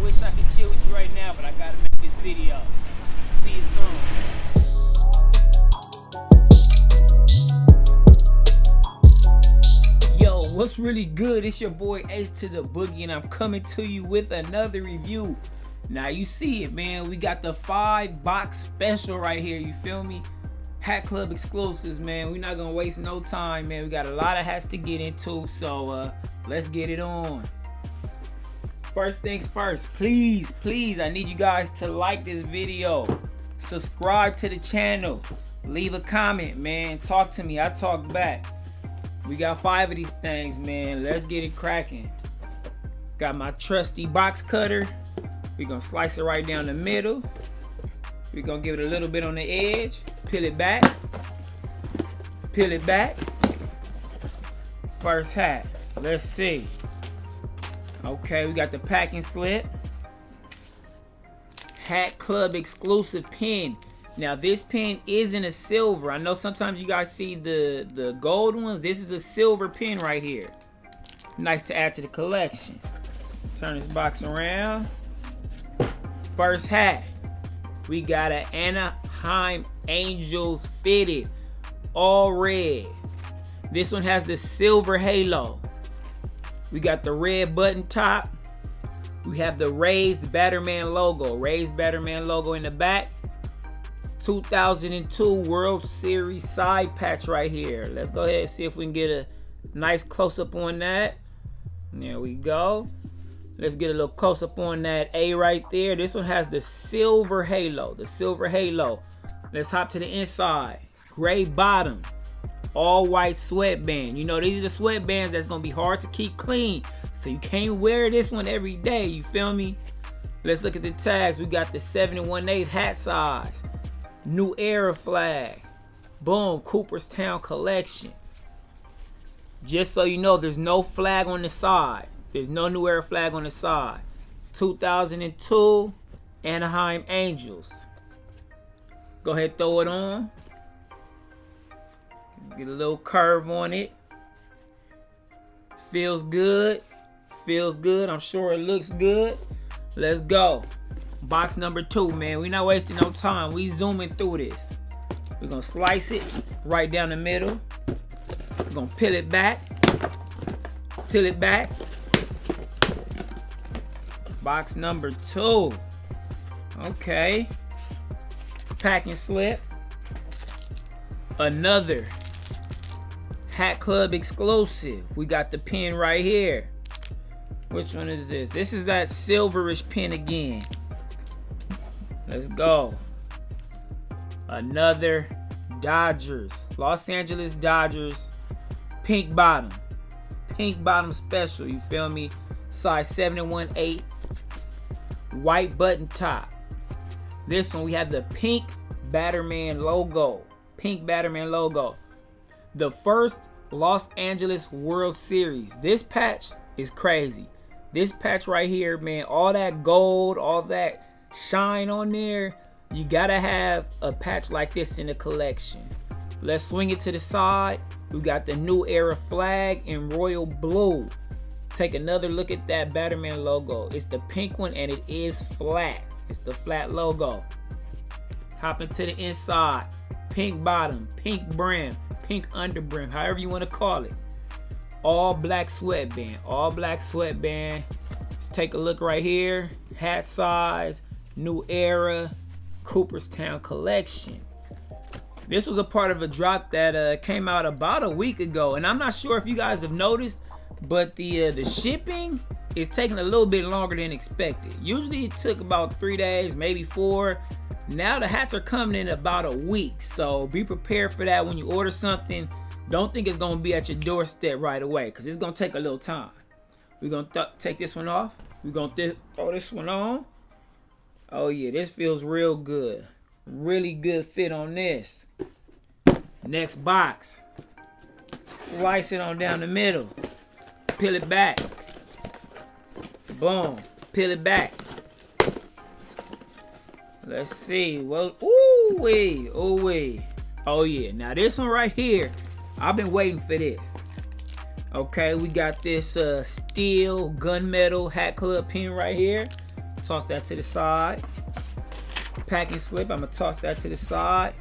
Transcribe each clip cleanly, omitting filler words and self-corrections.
wish I could chill with you right now, but I gotta make this video. See you soon. Yo, what's really good? It's your boy Ace to the Boogie, and I'm coming to you with another review. Now you see it, man. We got the 5-box special right here. You feel me? Hat Club exclusives, man. We're not gonna waste no time, man. We got a lot of hats to get into, so let's get it on. First things first, please, I need you guys to like this video, subscribe to the channel, leave a comment, man. Talk to me, I talk back. We got 5 of these things, man. Let's get it cracking. Got my trusty box cutter. We're gonna slice it right down the middle. We're gonna give it a little bit on the edge. Peel it back. Peel it back. First hat. Let's see. Okay, we got the packing slip. Hat Club exclusive pen. Now this pen is in a silver. I know sometimes you guys see the gold ones. This is a silver pen right here. Nice to add to the collection. Turn this box around. First hat. We got an Anaheim Angels fitted. All red. This one has the silver halo. We got the red button top. We have the raised Batterman logo. Raised Batterman logo in the back. 2002 World Series side patch right here. Let's go ahead and see if we can get a nice close-up on that. There we go. Let's get a little close-up on that A right there. This one has the silver halo. The silver halo. Let's hop to the inside. Gray bottom. All white sweatband. You know, these are the sweatbands that's gonna be hard to keep clean, so you can't wear this one every day. You feel me? Let's look at the tags. We got the 7 1/8 hat size, New Era flag, boom, Cooperstown collection. Just so you know, there's no flag on the side. There's no New Era flag on the side. 2002 Anaheim Angels. Go ahead, throw it on. Get a little curve on it. Feels good. Feels good. I'm sure it looks good. Let's go. Box number 2, man. We're not wasting no time. We zooming through this. We're going to slice it right down the middle. We're going to peel it back. Peel it back. Box number 2. Okay. Packing slip. Another Hat Club exclusive. We got the pen right here. Which one is this? This is that silverish pen again. Let's go. Another Dodgers. Los Angeles Dodgers. Pink bottom. Pink bottom special. You feel me? Size 7 1/8. White button top. This one we have the pink Batterman logo. Pink Batterman logo. The first Los Angeles World Series. This patch is crazy. This patch right here, man, all that gold, all that shine on there, you gotta have a patch like this in the collection. Let's swing it to the side. We got the New Era flag in royal blue. Take another look at that Batterman logo. It's the pink one and it is flat. It's the flat logo. Hop into the inside. Pink bottom, pink brim, pink under brim, however you want to call it. All black sweatband, all black sweatband. Let's take a look right here. Hat size, New Era, Cooperstown collection. This was a part of a drop that came out about a week ago, and I'm not sure if you guys have noticed, but the shipping is taking a little bit longer than expected. Usually it took about 3 days, maybe 4. Now the hats are coming in about a week, so be prepared for that when you order something. Don't think it's gonna be at your doorstep right away, because it's gonna take a little time. We're gonna take this one off. We're gonna throw this one on. Oh yeah, this feels real good. Really good fit on this. Next box. Slice it on down the middle. Peel it back. Boom. Peel it back. Let's see. Well, ooh wee, ooh wee. Oh yeah. Now this one right here, I've been waiting for this. Okay, we got this steel gunmetal Hat Club pen right here. toss that to the side. Packing slip, I'm gonna toss that to the side.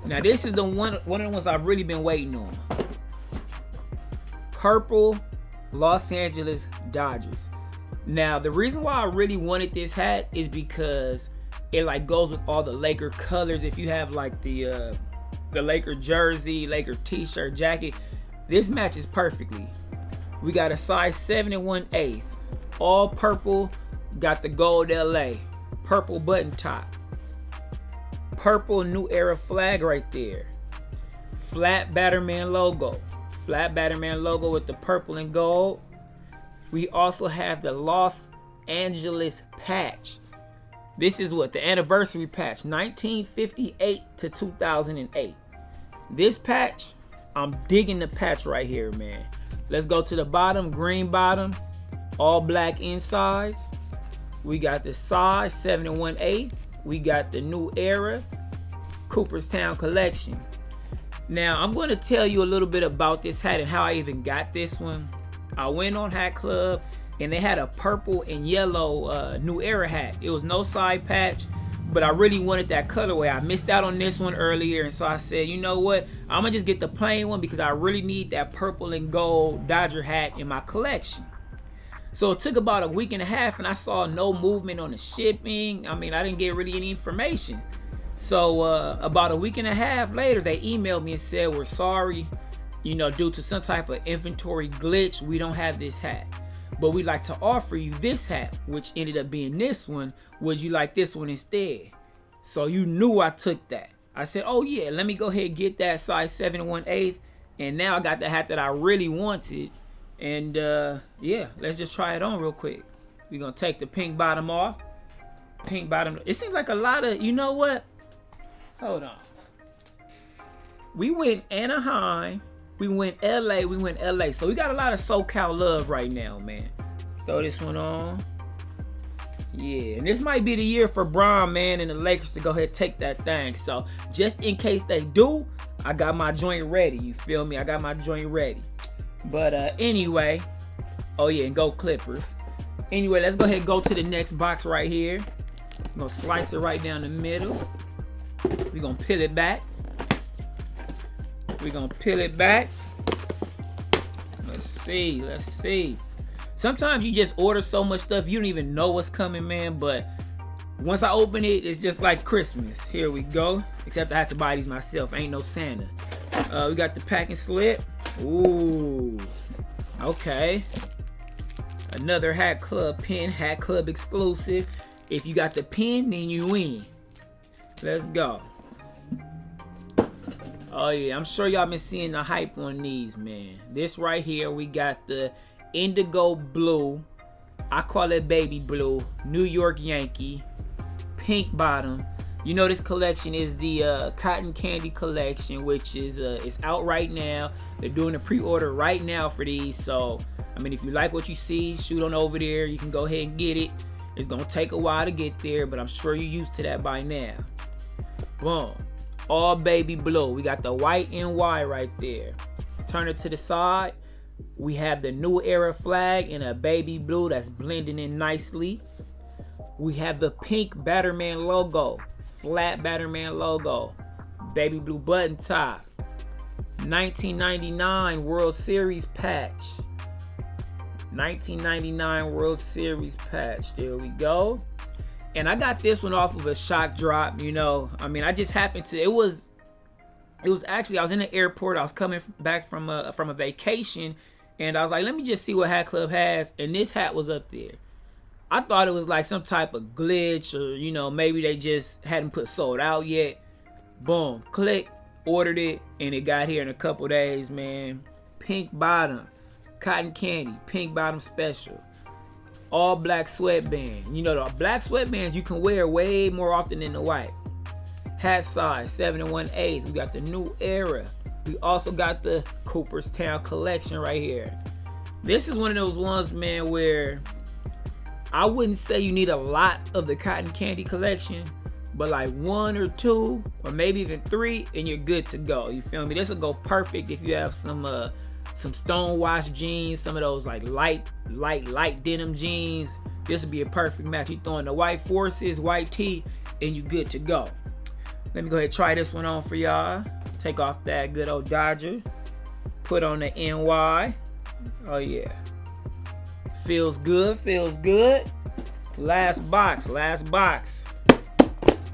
Now this is the one of the ones I've really been waiting on. Purple Los Angeles Dodgers. Now the reason why I really wanted this hat is because it like goes with all the Laker colors. If you have like the Laker jersey, Laker t-shirt, jacket, this matches perfectly. We got a size 7 1/8, all purple, got the gold LA, purple button top, purple New Era flag right there, flat Batterman logo, with the purple and gold. We also have the Los Angeles patch. This is what the anniversary patch, 1958 to 2008. This patch, I'm digging the patch right here, man. Let's go to the bottom, green bottom, all black insides. We got the size 7 1/8. We got the New Era Cooperstown collection. Now I'm going to tell you a little bit about this hat and how I even got this one. I went on Hat Club and they had a purple and yellow New Era hat. It was no side patch, but I really wanted that colorway. I missed out on this one earlier, and so I said, you know what, I'm gonna just get the plain one because I really need that purple and gold Dodger hat in my collection. So it took about a week and a half and I saw no movement on the shipping. I mean, I didn't get really any information. So about a week and a half later, they emailed me and said, we're sorry, you know, due to some type of inventory glitch, we don't have this hat, but we'd like to offer you this hat, which ended up being this one. Would you like this one instead? So you knew I took that. I said, oh yeah, let me go ahead and get that size 7 1/8. And now I got the hat that I really wanted. And yeah, let's just try it on real quick. We're gonna take the pink bottom off. Pink bottom. It seems like a lot of, you know what? Hold on. We went Anaheim. We went LA, so we got a lot of SoCal love right now, man. Throw this one on. Yeah, and this might be the year for Bron, man, and the Lakers to go ahead and take that thing. So just in case they do, I got my joint ready. You feel me? I got my joint ready. But anyway, oh yeah, and go Clippers. Anyway, let's go ahead and go to the next box right here. I'm gonna slice it right down the middle. We're gonna peel it back. We're gonna peel it back. Let's see. Sometimes you just order so much stuff you don't even know what's coming, man. But once I open it, it's just like Christmas. Here we go. Except I had to buy these myself. Ain't no Santa. We got the packing slip. Ooh. Okay. Another Hat Club pin. Hat Club exclusive. If you got the pin, then you win. Let's go. Oh yeah, I'm sure y'all been seeing the hype on these, man. This right here, we got the indigo blue, I call it baby blue, New York Yankee, pink bottom. You know this collection is the cotton candy collection, which is it's out right now. They're doing a pre-order right now for these. So I mean, if you like what you see, shoot on over there. You can go ahead and get it. It's gonna take a while to get there, but I'm sure you're used to that by now. Boom. All baby blue. We got the white NY right there. Turn it to the side. We have the New Era flag in a baby blue that's blending in nicely. We have the pink Batterman logo, flat Batterman logo, baby blue button top, 1999 World Series patch. 1999 World Series patch. There we go. And I got this one off of a shock drop, you know. I mean, I just happened to, it was actually, I was in the airport. I was coming back from a vacation, and I was like, let me just see what Hat Club has. And this hat was up there. I thought it was like some type of glitch, or, you know, maybe they just hadn't put sold out yet. Boom, click, ordered it, and it got here in a couple days, man. Pink bottom, cotton candy, pink bottom special. All black sweatband. You know, the black sweatbands you can wear way more often than the white. Hat size 7 1/8. We got the New Era. We also got the Cooperstown collection right here. This is one of those ones, man, where I wouldn't say you need a lot of the cotton candy collection, but like 1 or 2 or maybe even 3 and you're good to go. You feel me? This will go perfect if you have some stonewash jeans, some of those like light denim jeans, this would be a perfect match. You throw in the white forces, white tee, and you good to go. Let me go ahead and try this one on for y'all. Take off that good old Dodger. Put on the NY. Oh yeah. Feels good, feels good. Last box, last box.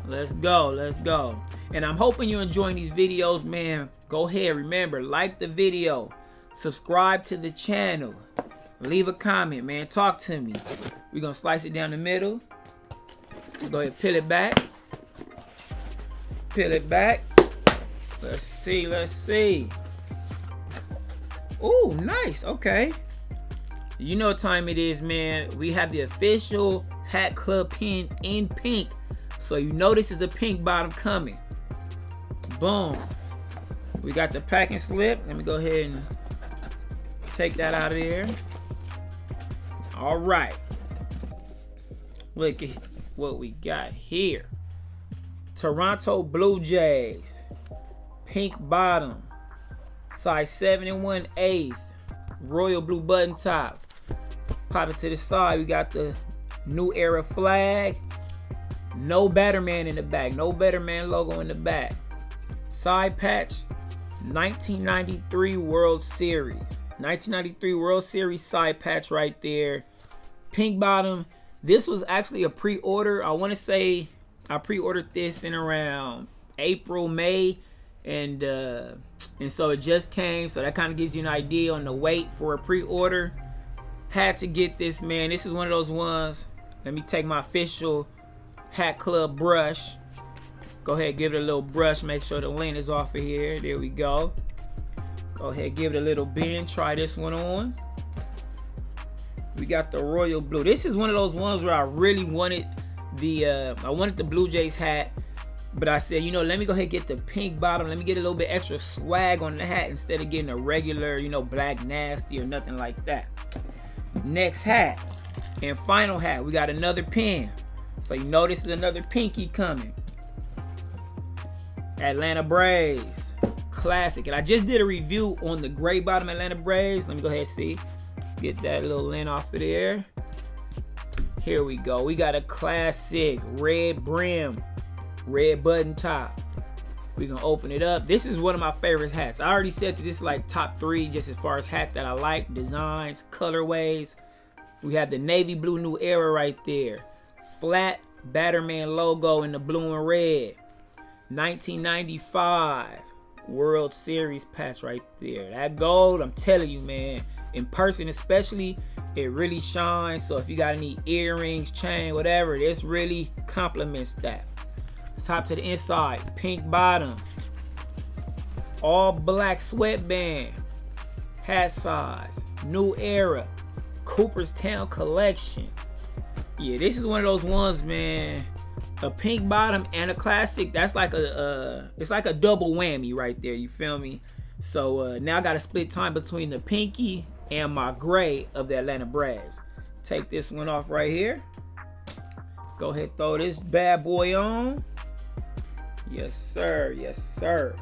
Let's go, let's go. And I'm hoping you're enjoying these videos, man. Go ahead, remember, like the video. Subscribe to the channel. Leave a comment, man. Talk to me. We're going to slice it down the middle. Go ahead and peel it back. Peel it back. Let's see, let's see. Ooh, nice. Okay. You know what time it is, man. We have the official Hat Club pin in pink. So you know this is a pink bottom coming. Boom. We got the packing slip. Let me go ahead and take that out of there. All right. Look at what we got here. Toronto Blue Jays. Pink bottom. Size 7 1/8. Royal blue button top. Pop it to the side. We got the New Era flag. No Batterman in the back. No Batterman logo in the back. Side patch. 1993 World Series. 1993 World Series side patch right there. Pink bottom. This was actually a pre-order. I want to say I pre-ordered this in around April, May, and so it just came. So that kind of gives you an idea on the wait for a pre-order. Had to get this, man. This is one of those ones. Let me take my official Hat Club brush. Go ahead, give it a little brush. Make sure the lint is off of here. There we go. Go ahead, give it a little bend. Try this one on. We got the royal blue. This is one of those ones where I really wanted the Blue Jays hat, but I said, you know, let me go ahead and get the pink bottom. Let me get a little bit extra swag on the hat instead of getting a regular, you know, black nasty or nothing like that. Next hat and final hat. We got another pin. So you know this is another pinky coming. Atlanta Braves. Classic. And I just did a review on the gray bottom Atlanta Braves. Let me go ahead and see. Get that little lint off of there. Here we go. We got a classic red brim, red button top. We're going to open it up. This is one of my favorite hats. I already said that this is like top 3 just as far as hats that I like. Designs, colorways. We have the navy blue New Era right there. Flat Batterman logo in the blue and red. 1995 World Series patch right there. That gold, I'm telling you, man, in person especially, it really shines. So if you got any earrings, chain, whatever, this really complements that. Top to the inside, pink bottom, all black sweatband, hat size, New Era, Cooperstown collection. Yeah, this is one of those ones, man. A pink bottom and a classic. That's like it's like a double whammy right there. You feel me? So now I got to split time between the pinky and my gray of the Atlanta Braves. Take this one off right here. Go ahead, throw this bad boy on. Yes, sir. Yes, sir.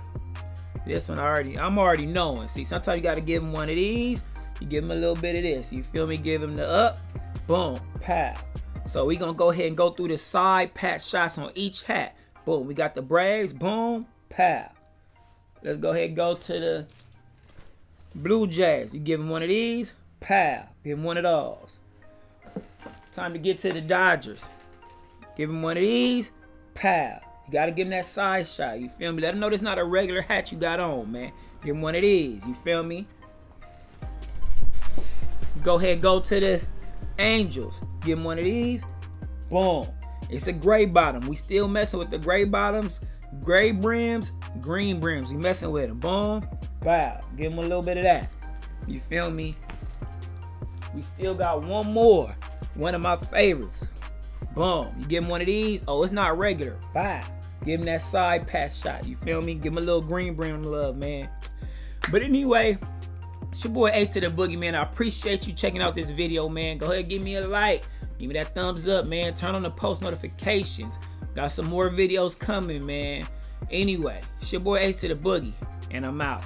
This one I'm already knowing. See, sometimes you got to give him one of these. You give him a little bit of this. You feel me? Give him the up. Boom. Pow. So we going to go ahead and go through the side patch shots on each hat. Boom. We got the Braves. Boom. Pow. Let's go ahead and go to the Blue Jays. You give him one of these. Pow. Give him one of those. Time to get to the Dodgers. Give him one of these. Pow. You got to give him that side shot. You feel me? Let him know this not a regular hat you got on, man. Give him one of these. You feel me? Go ahead, go to the Angels. Give him one of these. Boom. It's a gray bottom. We still messing with the gray bottoms. Gray brims, green brims. We messing with them. Boom. Wow. Give him a little bit of that. You feel me? We still got one more. One of my favorites. Boom. You give him one of these. Oh, it's not regular. Bye. Give him that side pass shot. You feel me? Give him a little green brim love, man. But anyway, it's your boy Ace to the Boogie, man. I appreciate you checking out this video, man. Go ahead and give me a like. Give me that thumbs up, man. Turn on the post notifications. Got some more videos coming, man. Anyway, it's your boy Ace to the Boogie, and I'm out.